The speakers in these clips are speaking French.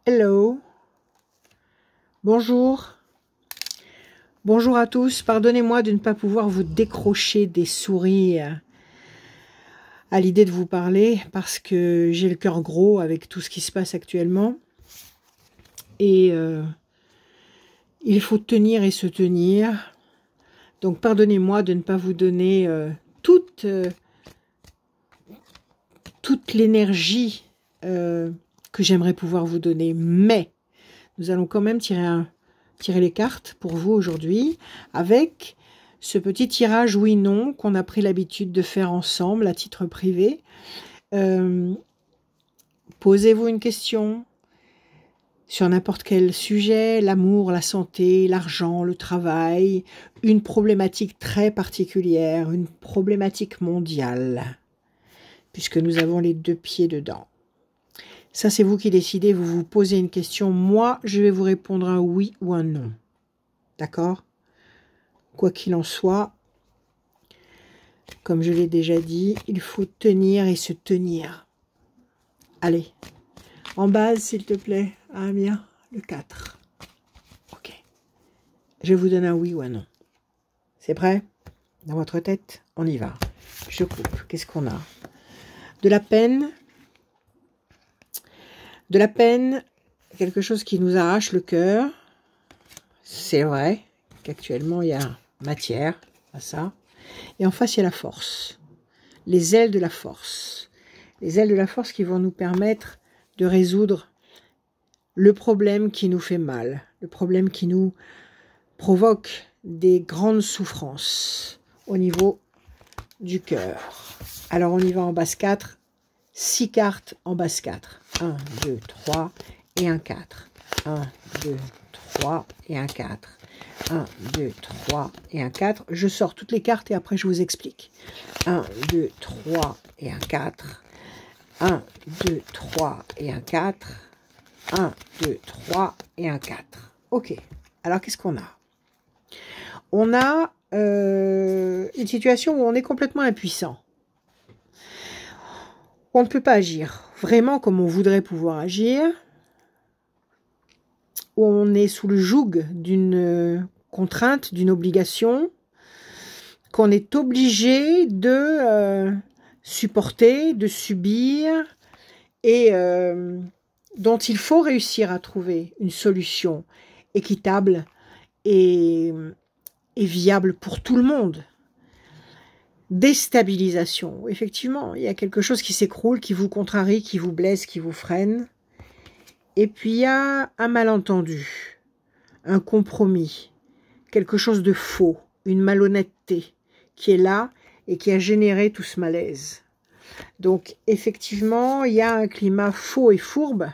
Hello, bonjour, bonjour à tous. Pardonnez-moi de ne pas pouvoir vous décrocher des souris à l'idée de vous parler parce que j'ai le cœur gros avec tout ce qui se passe actuellement. Et il faut tenir et se tenir. Donc pardonnez-moi de ne pas vous donner toute l'énergie que j'aimerais pouvoir vous donner. Mais nous allons quand même tirer les cartes pour vous aujourd'hui avec ce petit tirage oui-non qu'on a pris l'habitude de faire ensemble à titre privé. Posez-vous une question sur n'importe quel sujet, l'amour, la santé, l'argent, le travail, une problématique très particulière, une problématique mondiale, puisque nous avons les deux pieds dedans. Ça, c'est vous qui décidez, vous vous posez une question. Moi, je vais vous répondre un oui ou un non. D'accord? Quoi qu'il en soit, comme je l'ai déjà dit, il faut tenir et se tenir. Allez, en base, s'il te plaît. Ah bien, le 4. Ok. Je vous donne un oui ou un non. C'est prêt? Dans votre tête, on y va. Je coupe. Qu'est-ce qu'on a? De la peine. De la peine, quelque chose qui nous arrache le cœur. C'est vrai qu'actuellement, il y a matière à ça. Et en face, il y a la force. Les ailes de la force. Les ailes de la force qui vont nous permettre de résoudre le problème qui nous fait mal. Le problème qui nous provoque des grandes souffrances au niveau du cœur. Alors, on y va en base 4. 6 cartes en base 4. 1, 2, 3 et un 4. 1, 2, 3 et un 4. 1, 2, 3 et un 4. Je sors toutes les cartes et après je vous explique. 1, 2, 3 et un 4. 1, 2, 3 et un 4. 1, 2, 3 et un 4. Ok. Alors qu'est-ce qu'on a? On a une situation où on est complètement impuissant. On ne peut pas agir vraiment comme on voudrait pouvoir agir. On est sous le joug d'une contrainte, d'une obligation qu'on est obligé de supporter, de subir et dont il faut réussir à trouver une solution équitable et viable pour tout le monde. Déstabilisation. Effectivement, il y a quelque chose qui s'écroule, qui vous contrarie, qui vous blesse, qui vous freine. Et puis il y a un malentendu, un compromis, quelque chose de faux, une malhonnêteté qui est là et qui a généré tout ce malaise. Donc effectivement, il y a un climat faux et fourbe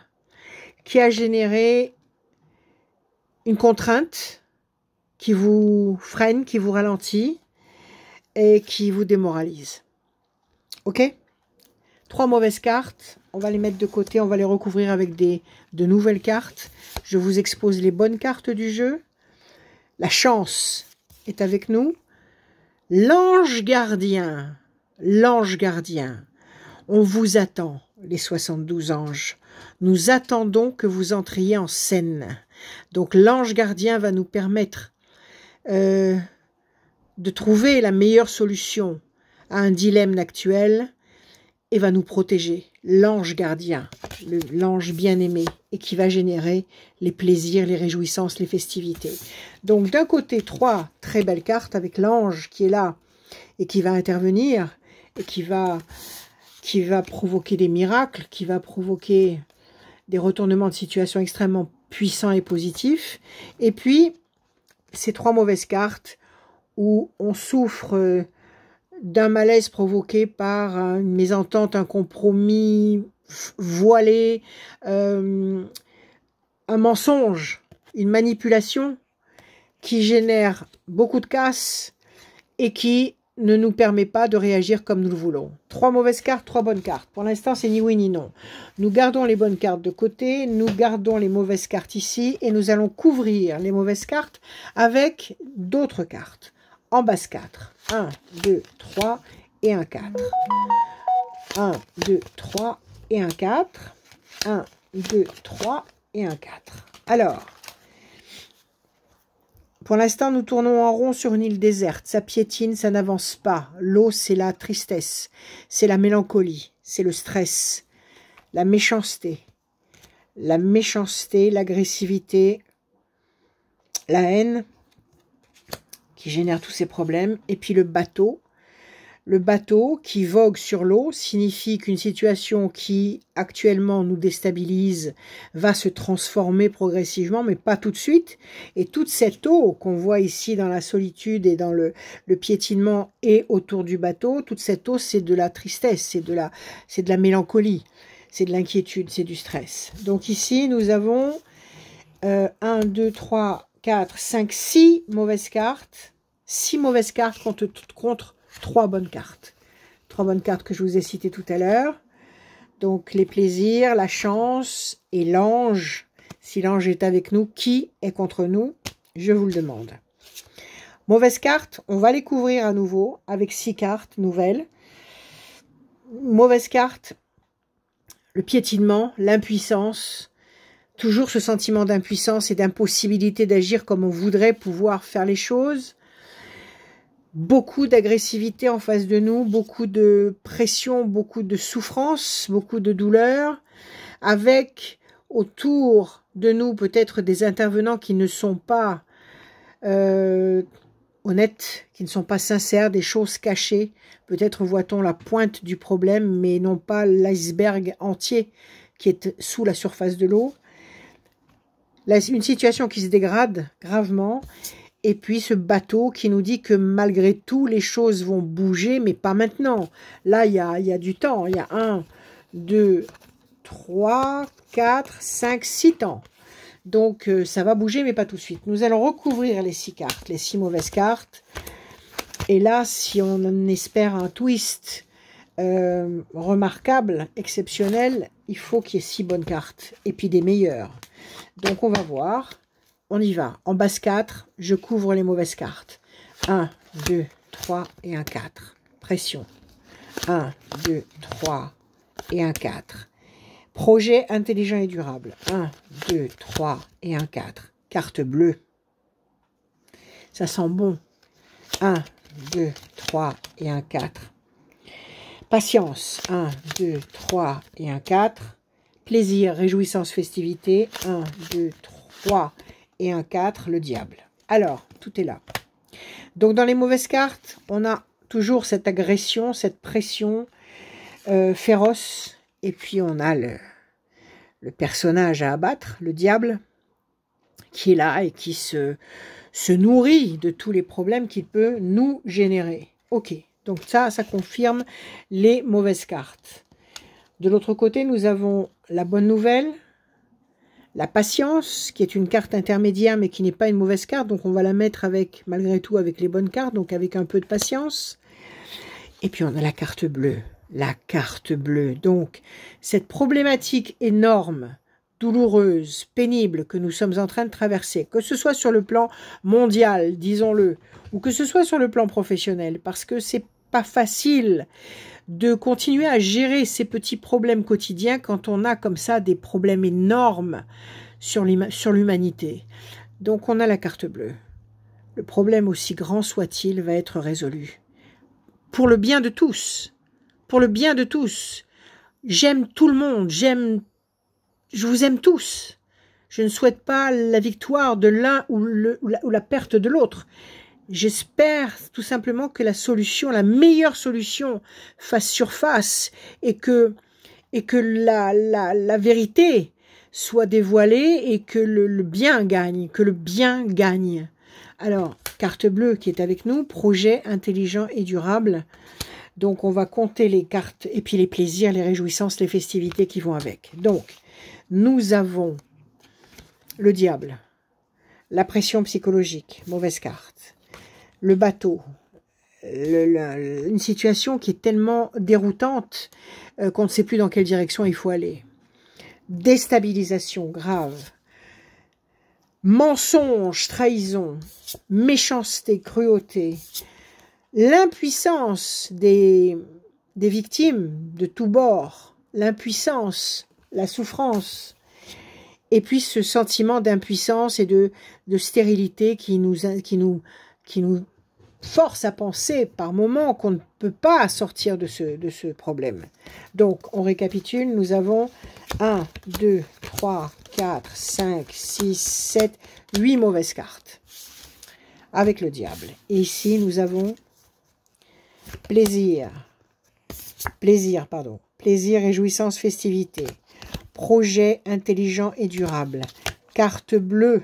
qui a généré une contrainte qui vous freine, qui vous ralentit et qui vous démoralise. Ok? 3 mauvaises cartes, on va les mettre de côté, on va les recouvrir avec de nouvelles cartes. Je vous expose les bonnes cartes du jeu. La chance est avec nous. L'ange gardien, on vous attend, les 72 anges. Nous attendons que vous entriez en scène. Donc l'ange gardien va nous permettre de trouver la meilleure solution à un dilemme actuel et va nous protéger. L'ange gardien, l'ange bien-aimé, et qui va générer les plaisirs, les réjouissances, les festivités. Donc d'un côté, 3 très belles cartes avec l'ange qui est là et qui va intervenir et qui va provoquer des miracles, qui va provoquer des retournements de situation extrêmement puissants et positifs. Et puis, ces 3 mauvaises cartes où on souffre d'un malaise provoqué par une mésentente, un compromis voilé, un mensonge, une manipulation qui génère beaucoup de casse et qui ne nous permet pas de réagir comme nous le voulons. 3 mauvaises cartes, 3 bonnes cartes. Pour l'instant, c'est ni oui ni non. Nous gardons les bonnes cartes de côté, nous gardons les mauvaises cartes ici et nous allons couvrir les mauvaises cartes avec d'autres cartes. En base 4. 1, 2, 3 et un 4. 1, 2, 3 et un 4. 1, 2, 3 et un 4. Alors, pour l'instant, nous tournons en rond sur une île déserte. Ça piétine, ça n'avance pas. L'eau, c'est la tristesse, c'est la mélancolie, c'est le stress, la méchanceté, l'agressivité, la haine qui génère tous ces problèmes. Et puis le bateau. Le bateau qui vogue sur l'eau signifie qu'une situation qui actuellement nous déstabilise va se transformer progressivement, mais pas tout de suite. Et toute cette eau qu'on voit ici dans la solitude et dans le piétinement et autour du bateau, toute cette eau, c'est de la tristesse, c'est de la mélancolie, c'est de l'inquiétude, c'est du stress. Donc ici, nous avons 1, 2, 3, 4, 5, 6 mauvaises cartes. 6 mauvaises cartes contre 3 bonnes cartes. 3 bonnes cartes que je vous ai citées tout à l'heure. Donc, les plaisirs, la chance et l'ange. Si l'ange est avec nous, qui est contre nous? Je vous le demande. Mauvaises cartes, on va les couvrir à nouveau avec 6 cartes nouvelles. Mauvaise carte, le piétinement, l'impuissance. Toujours ce sentiment d'impuissance et d'impossibilité d'agir comme on voudrait pouvoir faire les choses. Beaucoup d'agressivité en face de nous, beaucoup de pression, beaucoup de souffrance, beaucoup de douleur, avec autour de nous peut-être des intervenants qui ne sont pas honnêtes, qui ne sont pas sincères, des choses cachées. Peut-être voit-on la pointe du problème, mais non pas l'iceberg entier qui est sous la surface de l'eau. Une situation qui se dégrade gravement. Et puis ce bateau qui nous dit que malgré tout, les choses vont bouger, mais pas maintenant. Là, il y a du temps. Il y a 1, 2, 3, 4, 5, 6 temps. Donc, ça va bouger, mais pas tout de suite. Nous allons recouvrir les 6 cartes, les 6 mauvaises cartes. Et là, si on espère un twist remarquable, exceptionnel, il faut qu'il y ait 6 bonnes cartes. Et puis des meilleures. Donc, on va voir. On y va. En base 4, je couvre les mauvaises cartes. 1, 2, 3 et un 4. Pression. 1, 2, 3 et un 4. Projet intelligent et durable. 1, 2, 3 et un 4. Carte bleue. Ça sent bon. 1, 2, 3 et un 4. Patience. 1, 2, 3 et un 4. Plaisir, réjouissance, festivité. 1, 2, 3 et un 4, le diable. Alors, tout est là. Donc, dans les mauvaises cartes, on a toujours cette agression, cette pression féroce. Et puis, on a le personnage à abattre, le diable, qui est là et qui se nourrit de tous les problèmes qu'il peut nous générer. Ok, donc ça confirme les mauvaises cartes. De l'autre côté, nous avons la bonne nouvelle, la patience, qui est une carte intermédiaire, mais qui n'est pas une mauvaise carte. Donc, on va la mettre avec, malgré tout, avec les bonnes cartes, donc avec un peu de patience. Et puis, on a la carte bleue. La carte bleue. Donc, cette problématique énorme, douloureuse, pénible que nous sommes en train de traverser, que ce soit sur le plan mondial, disons-le, ou que ce soit sur le plan professionnel, parce que c'est pas facile de continuer à gérer ces petits problèmes quotidiens quand on a comme ça des problèmes énormes sur l'humanité. Donc on a la carte bleue. Le problème, aussi grand soit-il, va être résolu. Pour le bien de tous. Pour le bien de tous. J'aime tout le monde. Je vous aime tous. Je ne souhaite pas la victoire de l'un ou la perte de l'autre. J'espère tout simplement que la solution, la meilleure solution, fasse surface et que la vérité soit dévoilée et que le bien gagne, que le bien gagne. Alors, carte bleue qui est avec nous, projet intelligent et durable. Donc, on va compter les cartes et puis les plaisirs, les réjouissances, les festivités qui vont avec. Donc, nous avons le diable, la pression psychologique, mauvaise carte. Le bateau, une situation qui est tellement déroutante qu'on ne sait plus dans quelle direction il faut aller. Déstabilisation grave. Mensonge, trahison, méchanceté, cruauté. L'impuissance des victimes de tous bords. L'impuissance, la souffrance. Et puis ce sentiment d'impuissance et de stérilité qui nous force à penser par moments qu'on ne peut pas sortir de ce problème. Donc, on récapitule, nous avons 1, 2, 3, 4, 5, 6, 7, 8 mauvaises cartes avec le diable. Et ici, nous avons plaisir, réjouissance, festivité, projet intelligent et durable, carte bleue,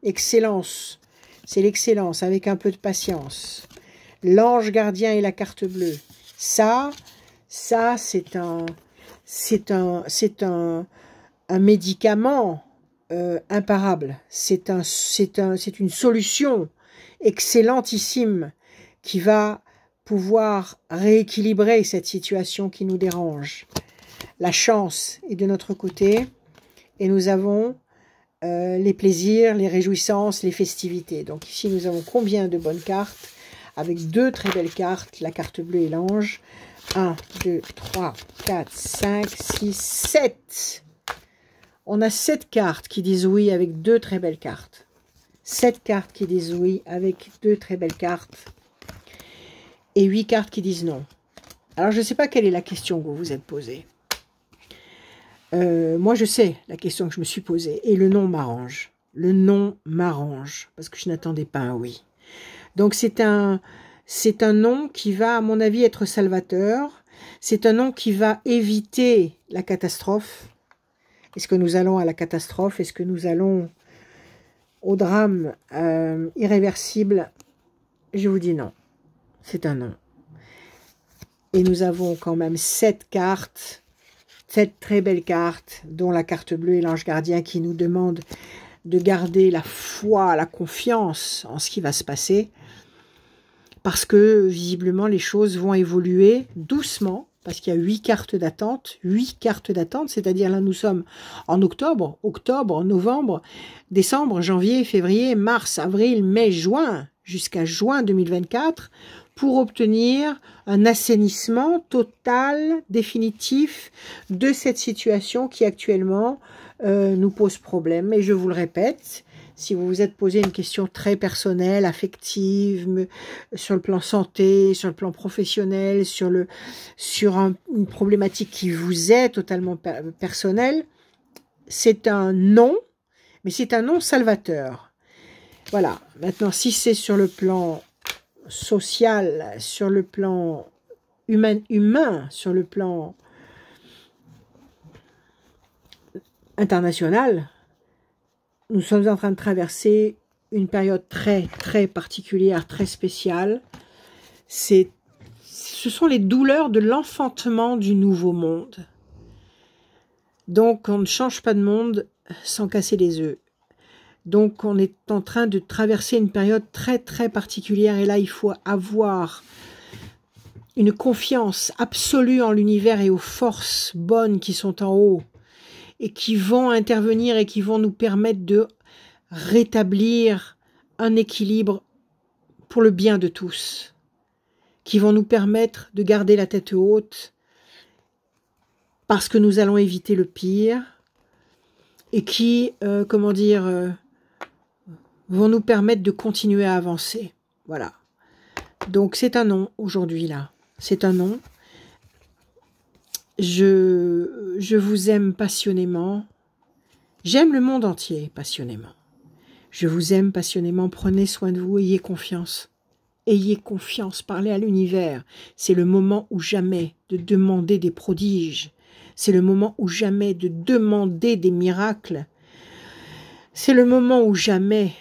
excellence. C'est l'excellence avec un peu de patience. L'ange gardien et la carte bleue. Ça c'est un médicament imparable. C'est une solution excellentissime qui va pouvoir rééquilibrer cette situation qui nous dérange. La chance est de notre côté et nous avons les plaisirs, les réjouissances, les festivités. Donc ici, nous avons combien de bonnes cartes? Avec 2 très belles cartes, la carte bleue et l'ange. 1, 2, 3, 4, 5, 6, 7. On a 7 cartes qui disent oui avec 2 très belles cartes. 7 cartes qui disent oui avec 2 très belles cartes. Et 8 cartes qui disent non. Alors, je ne sais pas quelle est la question que vous vous êtes posée. Moi, je sais la question que je me suis posée. Et le non m'arrange. Le non m'arrange. Parce que je n'attendais pas un oui. Donc, c'est un non qui va, à mon avis, être salvateur. C'est un non qui va éviter la catastrophe. Est-ce que nous allons à la catastrophe? Est-ce que nous allons au drame irréversible? Je vous dis non. C'est un non. Et nous avons quand même 7 cartes. 7 très belles cartes, dont la carte bleue et l'ange gardien qui nous demandent de garder la foi, la confiance en ce qui va se passer. Parce que, visiblement, les choses vont évoluer doucement, parce qu'il y a 8 cartes d'attente. 8 cartes d'attente, c'est-à-dire là, nous sommes en octobre, novembre, décembre, janvier, février, mars, avril, mai, juin, jusqu'à juin 2024, pour obtenir un assainissement total, définitif de cette situation qui actuellement nous pose problème. Et je vous le répète, si vous vous êtes posé une question très personnelle, affective, sur le plan santé, sur le plan professionnel, sur une problématique qui vous est totalement personnelle, c'est un non, mais c'est un non salvateur. Voilà. Maintenant, si c'est sur le plan social, sur le plan humain, sur le plan international, nous sommes en train de traverser une période très, très particulière, très spéciale. Ce sont les douleurs de l'enfantement du nouveau monde. Donc, on ne change pas de monde sans casser les œufs. Donc, on est en train de traverser une période très, très particulière. Et là, il faut avoir une confiance absolue en l'univers et aux forces bonnes qui sont en haut et qui vont intervenir et qui vont nous permettre de rétablir un équilibre pour le bien de tous, qui vont nous permettre de garder la tête haute parce que nous allons éviter le pire et qui, vont nous permettre de continuer à avancer. Voilà. Donc, c'est un non, aujourd'hui, là. C'est un non. Je vous aime passionnément. J'aime le monde entier, passionnément. Je vous aime passionnément. Prenez soin de vous. Ayez confiance. Ayez confiance. Parlez à l'univers. C'est le moment ou jamais de demander des prodiges. C'est le moment ou jamais de demander des miracles. C'est le moment ou jamais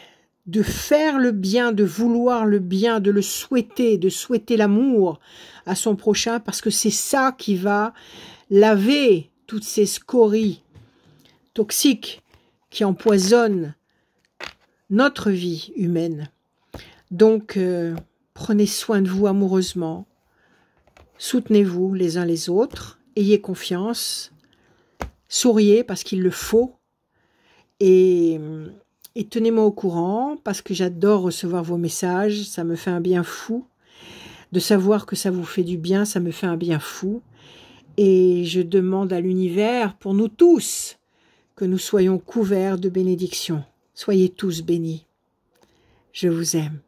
de faire le bien, de vouloir le bien, de le souhaiter, de souhaiter l'amour à son prochain, parce que c'est ça qui va laver toutes ces scories toxiques qui empoisonnent notre vie humaine. Donc, prenez soin de vous amoureusement, soutenez-vous les uns les autres, ayez confiance, souriez parce qu'il le faut, et tenez-moi au courant, parce que j'adore recevoir vos messages, ça me fait un bien fou. De savoir que ça vous fait du bien, ça me fait un bien fou. Et je demande à l'univers, pour nous tous, que nous soyons couverts de bénédictions. Soyez tous bénis. Je vous aime.